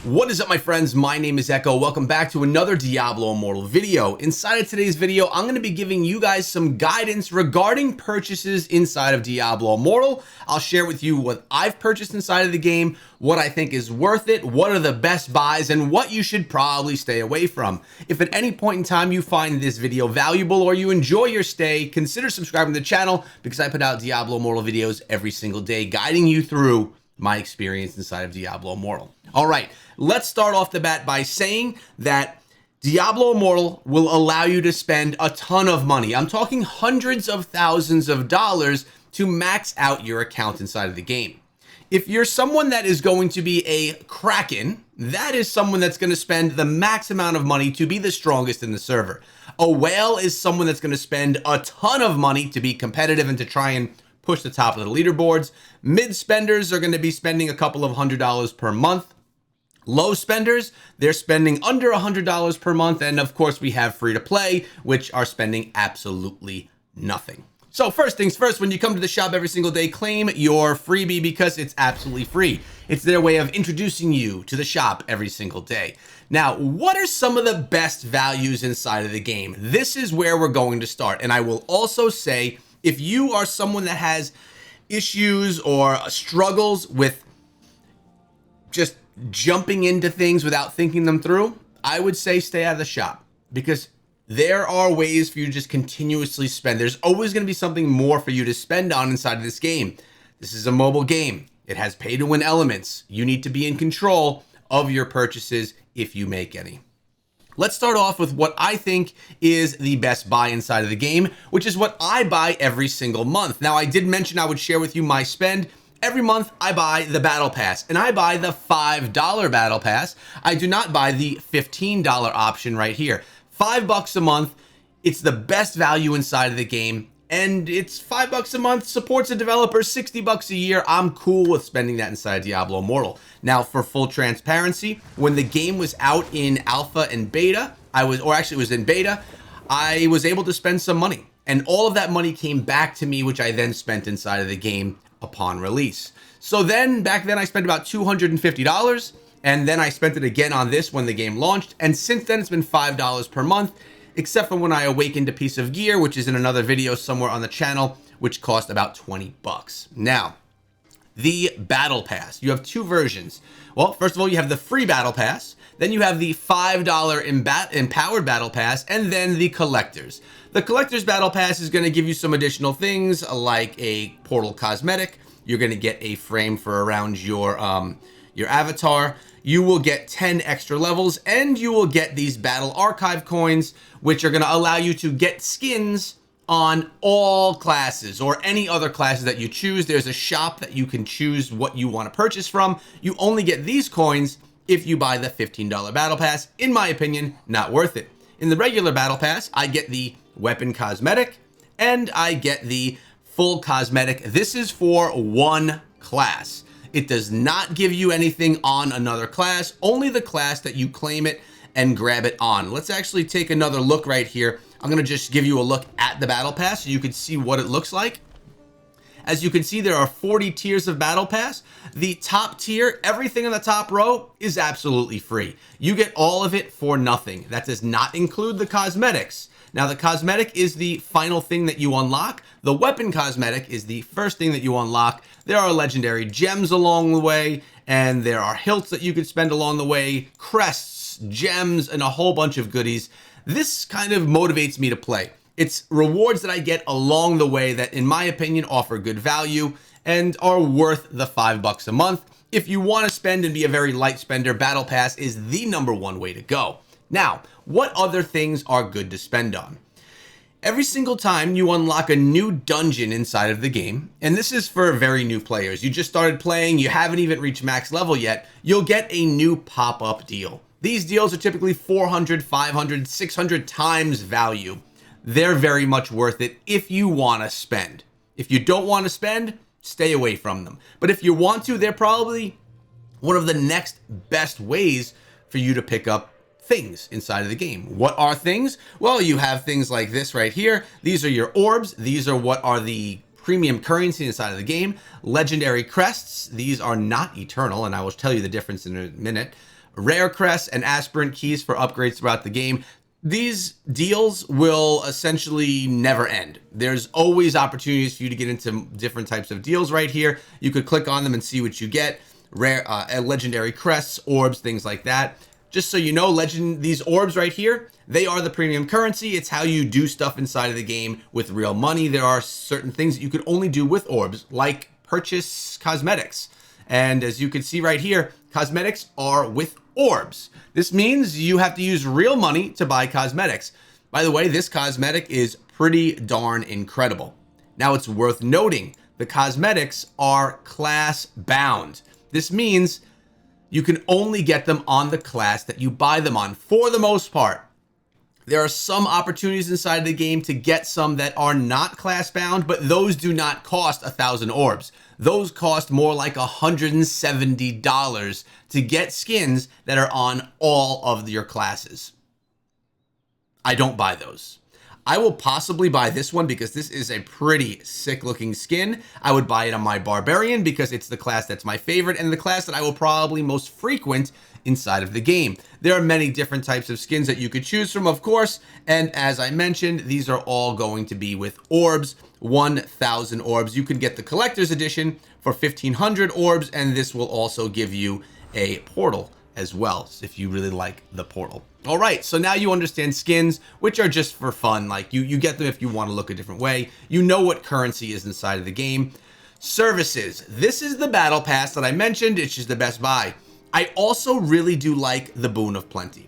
What is up, my friends? My name is Echo. Welcome back to another Diablo Immortal video. Inside of today's video, I'm going to be giving you guys some guidance regarding purchases inside of Diablo Immortal. I'll share with you what I've purchased inside of the game, what I think is worth it, what are the best buys, and what you should probably stay away from. If at any point in time you find this video valuable or you enjoy your stay, consider subscribing to the channel because I put out Diablo Immortal videos every single day, guiding you through my experience inside of Diablo Immortal. All right, let's start off the bat by saying that Diablo Immortal will allow you to spend a ton of money. I'm talking hundreds of thousands of dollars to max out your account inside of the game. If you're someone that is going to be a Kraken, that is someone that's going to spend the max amount of money to be the strongest in the server. A Whale is someone that's going to spend a ton of money to be competitive and to try and push the top of the leaderboards. Mid spenders are going to be spending a couple of $100s per month. Low spenders, they're spending under $100 per month. And of course, we have free to play, which are spending absolutely nothing. So first things first, when you come to the shop every single day, claim your freebie because it's absolutely free. It's their way of introducing you to the shop every single day. Now, what are some of the best values inside of the game? This is where we're going to start. And I will also say, if you are someone that has issues or struggles with just jumping into things without thinking them through, I would say stay out of the shop because there are ways for you to just continuously spend. There's always going to be something more for you to spend on inside of this game. This is a mobile game. It has pay to win elements. You need to be in control of your purchases if you make any. Let's start off with what I think is the best buy inside of the game, which is what I buy every single month. Now, I did mention I would share with you my spend. Every month, I buy the Battle Pass, and I buy the $5 Battle Pass. I do not buy the $15 option right here. $5 a month. It's the best value inside of the game, and it's $5 a month, supports a developer, $60 a year. I'm cool with spending that inside Diablo Immortal. Now, for full transparency, when the game was out in alpha and beta, it was in beta, I was able to spend some money, and all of that money came back to me, which I then spent inside of the game upon release. So then, back then, I spent about $250, and then I spent it again on this when the game launched, and since then, it's been $5 per month, except for when I awakened a piece of gear, which is in another video somewhere on the channel, which cost about 20 bucks. Now, the Battle Pass. You have two versions. Well, first of all, you have the free Battle Pass, then you have the $5 Empowered Battle Pass, and then the Collector's. The Collector's Battle Pass is going to give you some additional things like a portal cosmetic. You're going to get a frame for around your avatar. You will get 10 extra levels, and you will get these Battle Archive coins, which are going to allow you to get skins on all classes or any other classes that you choose. There's a shop that you can choose what you want to purchase from. You only get these coins if you buy the $15 Battle Pass. In my opinion, not worth it. In the regular Battle Pass, I get the weapon cosmetic and I get the full cosmetic. This is for one class. It does not give you anything on another class, only the class that you claim it and grab it on. Let's actually take another look right here. I'm going to just give you a look at the Battle Pass so you can see what it looks like. As you can see, there are 40 tiers of Battle Pass. The top tier, everything in the top row is absolutely free. You get all of it for nothing. That does not include the cosmetics. Now, the cosmetic is the final thing that you unlock. The weapon cosmetic is the first thing that you unlock. There are legendary gems along the way, and there are hilts that you could spend along the way, crests, gems, and a whole bunch of goodies. This kind of motivates me to play. It's rewards that I get along the way that, in my opinion, offer good value and are worth the $5 a month. If you want to spend and be a very light spender, Battle Pass is the #1 way to go. Now, what other things are good to spend on? Every single time you unlock a new dungeon inside of the game, and this is for very new players, you just started playing, you haven't even reached max level yet, you'll get a new pop-up deal. These deals are typically 400, 500, 600 times value. They're very much worth it if you want to spend. If you don't want to spend, stay away from them. But if you want to, they're probably one of the next best ways for you to pick up things inside of the game. What are things? Well, you have things like this right here. These are your orbs. These are what are the premium currency inside of the game. Legendary crests. These are not eternal, and I will tell you the difference in a minute. rare crests and aspirant keys for upgrades throughout the game. These deals will essentially never end. There's always opportunities for you to get into different types of deals right here. You could click on them and see what you get. Rare, legendary crests, orbs, things like that. Just so you know, these orbs right here, they are the premium currency. It's how you do stuff inside of the game with real money. There are certain things that you could only do with orbs, like purchase cosmetics. And as you can see right here, cosmetics are with orbs. This means you have to use real money to buy cosmetics. By the way, this cosmetic is pretty darn incredible. Now, it's worth noting the cosmetics are class bound. This means you can only get them on the class that you buy them on for the most part. There are some opportunities inside of the game to get some that are not class bound, but those do not cost 1,000 orbs. Those cost more like $170 to get skins that are on all of your classes. I don't buy those. I will possibly buy this one because this is a pretty sick looking skin. I would buy it on my Barbarian because it's the class that's my favorite and the class that I will probably most frequent inside of the game. There are many different types of skins that you could choose from, of course, and as I mentioned, these are all going to be with orbs, 1,000 orbs. You can get the collector's edition for 1,500 orbs, and this will also give you a portal as well, if you really like the portal. All right, so now you understand skins, which are just for fun. Like you get them if you want to look a different way. You know what currency is inside of the game. Services. This is the battle pass that I mentioned. It's just the best buy. I also really do like the Boon of Plenty.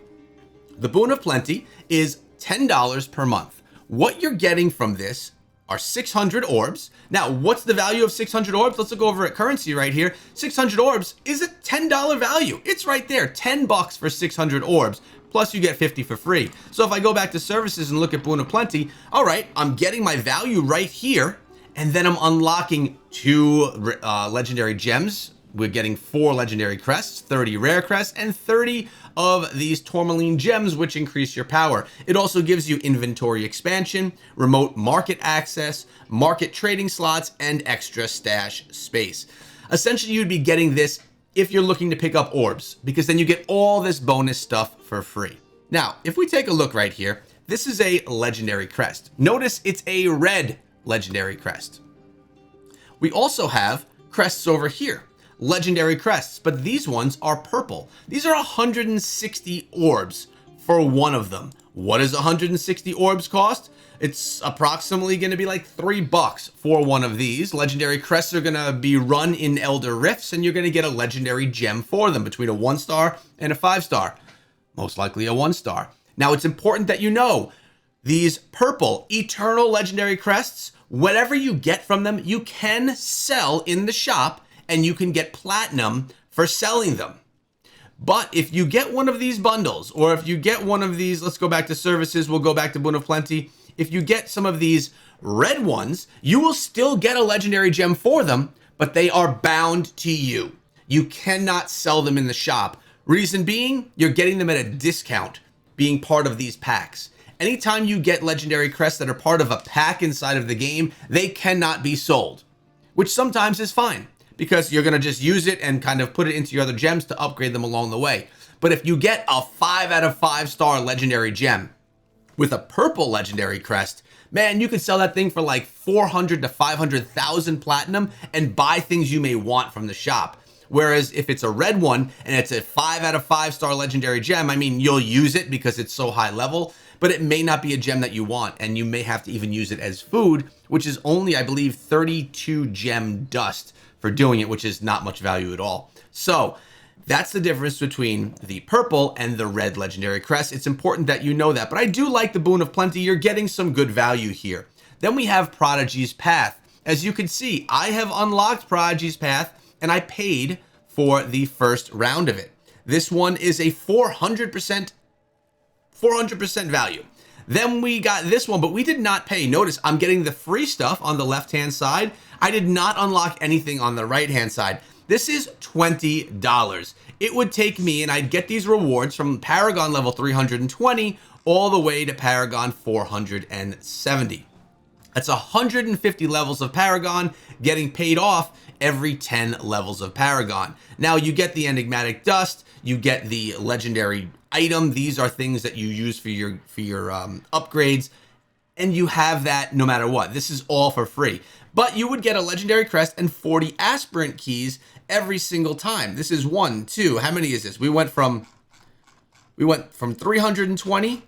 The Boon of Plenty is $10 per month. What you're getting from this are 600 orbs. Now, what's the value of 600 orbs? Let's look over at currency right here. 600 orbs is a $10 value. It's right there, 10 bucks for 600 orbs. Plus you get 50 for free. So if I go back to services and look at Boon of Plenty, all right, I'm getting my value right here, and then I'm unlocking 2 legendary gems. We're getting 4 legendary crests, 30 rare crests, and 30 of these tourmaline gems, which increase your power. It also gives you inventory expansion, remote market access, market trading slots, and extra stash space. Essentially, you'd be getting this if you're looking to pick up orbs, because then you get all this bonus stuff for free. Now, if we take a look right here, this is a legendary crest. Notice it's a red legendary crest. We also have crests over here. Legendary crests, but these ones are purple. These are 160 orbs for one of them. What does 160 orbs cost? It's approximately going to be like $3 for one of these. Legendary crests are going to be run in Elder Rifts, and you're going to get a legendary gem for them between a 1-star and a 5-star. Most likely a 1-star. Now, it's important that you know these purple eternal legendary crests, whatever you get from them, you can sell in the shop, and you can get platinum for selling them. But if you get one of these bundles, or if you get one of these, let's go back to services, we'll go back to Boon of Plenty. If you get some of these red ones, you will still get a legendary gem for them, but they are bound to you. You cannot sell them in the shop. Reason being, you're getting them at a discount being part of these packs. Anytime you get legendary crests that are part of a pack inside of the game, they cannot be sold, which sometimes is fine, because you're going to just use it and kind of put it into your other gems to upgrade them along the way. But if you get a 5 out of 5-star legendary gem with a purple legendary crest, man, you could sell that thing for like 400 to 500,000 platinum and buy things you may want from the shop. Whereas if it's a red one and it's a 5 out of 5-star legendary gem, I mean, you'll use it because it's so high level, but it may not be a gem that you want, and you may have to even use it as food, which is only, I believe, 32 gem dust for doing it, which is not much value at all. So that's the difference between the purple and the red legendary crest. It's important that you know that, but I do like the Boon of Plenty. You're getting some good value here. Then we have Prodigy's Path. As you can see, I have unlocked Prodigy's Path, and I paid for the first round of it. This one is a 400% value. Then we got this one, but we did not pay. Notice I'm getting the free stuff on the left-hand side. I did not unlock anything on the right-hand side. This is $20. It would take me, and I'd get these rewards from Paragon level 320 all the way to Paragon 470. That's 150 levels of Paragon getting paid off every 10 levels of Paragon. Now you get the enigmatic dust, you get the legendary item. These are things that you use for your upgrades, and you have that no matter what. This is all for free. But you would get a legendary crest and 40 aspirant keys every single time. This is 1, 2, how many is this? We went from 320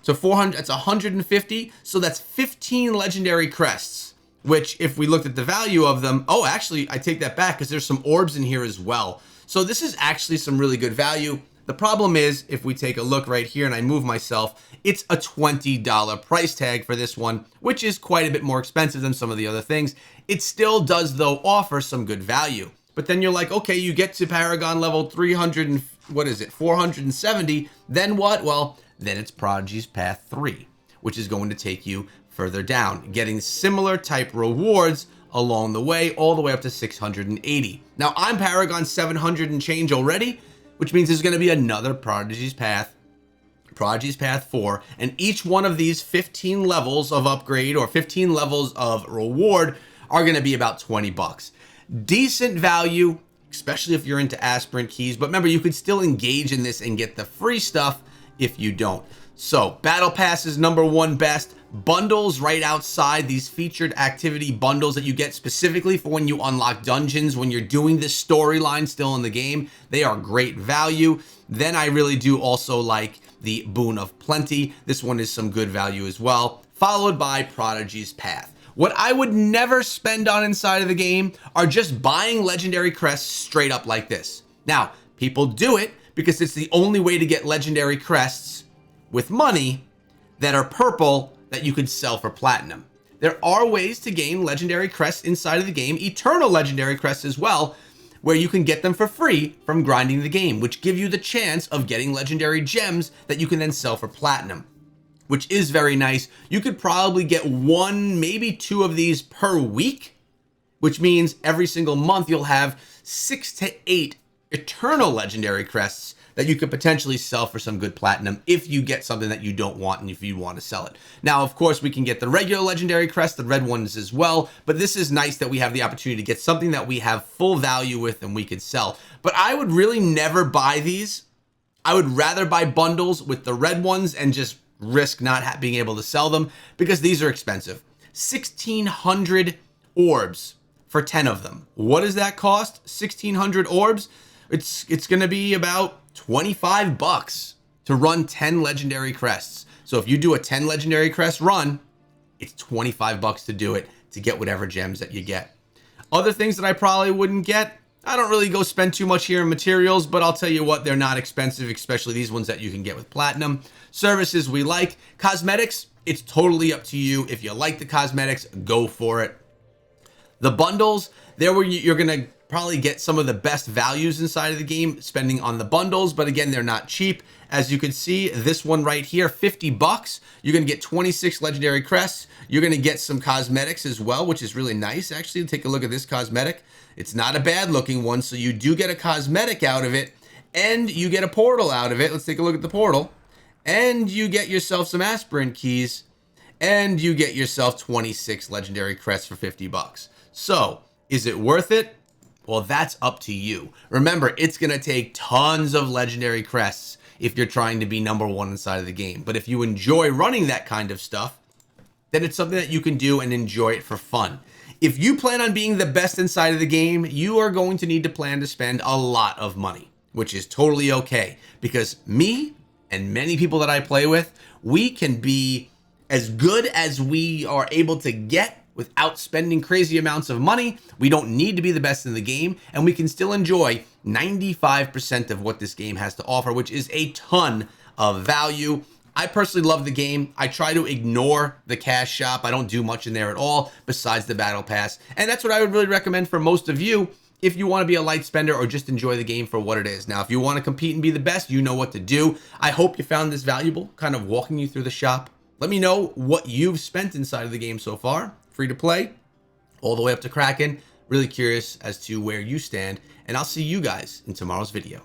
to 400, that's 150. So that's 15 legendary crests, which if we looked at the value of them, oh, actually, I take that back because there's some orbs in here as well. So this is actually some really good value. The problem is, if we take a look right here and I move myself, it's a $20 price tag for this one, which is quite a bit more expensive than some of the other things. It still does, though, offer some good value. But then you're like, okay, you get to Paragon level 300 and, what is it, 470, then what? Well, then it's Prodigy's Path 3, which is going to take you further down, getting similar type rewards along the way, all the way up to 680. Now, I'm Paragon 700 and change already, which means there's going to be another Prodigy's Path 4, and each one of these 15 levels of upgrade or 15 levels of reward are going to be about 20 bucks. Decent value, especially if you're into aspirant keys, but remember, you could still engage in this and get the free stuff if you don't. So battle pass is #1 best. Bundles right outside, these featured activity bundles that you get specifically for when you unlock dungeons, when you're doing this storyline still in the game, they are great value. Then I really do also like the Boon of Plenty. This one is some good value as well, followed by Prodigy's Path. What I would never spend on inside of the game are just buying legendary crests straight up like this. Now, people do it because it's the only way to get legendary crests with money that are purple that you could sell for platinum. There are ways to gain legendary crests inside of the game, eternal legendary crests as well, where you can get them for free from grinding the game, which give you the chance of getting legendary gems that you can then sell for platinum, which is very nice. You could probably get 1, maybe 2 of these per week, which means every single month you'll have 6 to 8 eternal legendary crests that you could potentially sell for some good platinum if you get something that you don't want and if you want to sell it. Now, of course, we can get the regular legendary crests, the red ones as well, but this is nice that we have the opportunity to get something that we have full value with and we could sell. But I would really never buy these. I would rather buy bundles with the red ones and just risk not being able to sell them because these are expensive. 1,600 orbs for 10 of them. What does that cost? 1,600 orbs? It's going to be about 25 bucks to run 10 legendary crests. So if you do a 10 legendary crest run, it's 25 bucks to do it to get whatever gems that you get. Other things that I probably wouldn't get, I don't really go spend too much here in materials, but I'll tell you what, they're not expensive, especially these ones that you can get with platinum. Services we like. Cosmetics, it's totally up to you. If you like the cosmetics, go for it. The bundles, there where you're going to probably get some of the best values inside of the game spending on the bundles, but again, they're not cheap. As you can see, this one right here, 50 bucks. You're going to get 26 legendary crests. You're going to get some cosmetics as well, which is really nice. Actually, take a look at this cosmetic. It's not a bad looking one, so you do get a cosmetic out of it, and you get a portal out of it. Let's take a look at the portal. And you get yourself some aspirant keys, and you get yourself 26 legendary crests for 50 bucks. So, is it worth it? Well, that's up to you. Remember, it's going to take tons of legendary crests if you're trying to be #1 inside of the game. But if you enjoy running that kind of stuff, then it's something that you can do and enjoy it for fun. If you plan on being the best inside of the game, you are going to need to plan to spend a lot of money, which is totally okay. Because me and many people that I play with, we can be as good as we are able to get without spending crazy amounts of money. We don't need to be the best in the game, and we can still enjoy 95% of what this game has to offer, which is a ton of value. I personally love the game. I try to ignore the cash shop. I don't do much in there at all besides the battle pass, and that's what I would really recommend for most of you if you want to be a light spender or just enjoy the game for what it is. Now, if you want to compete and be the best, you know what to do. I hope you found this valuable, kind of walking you through the shop. Let me know what you've spent inside of the game so far. Free to play, all the way up to Kraken. Really curious as to where you stand, and I'll see you guys in tomorrow's video.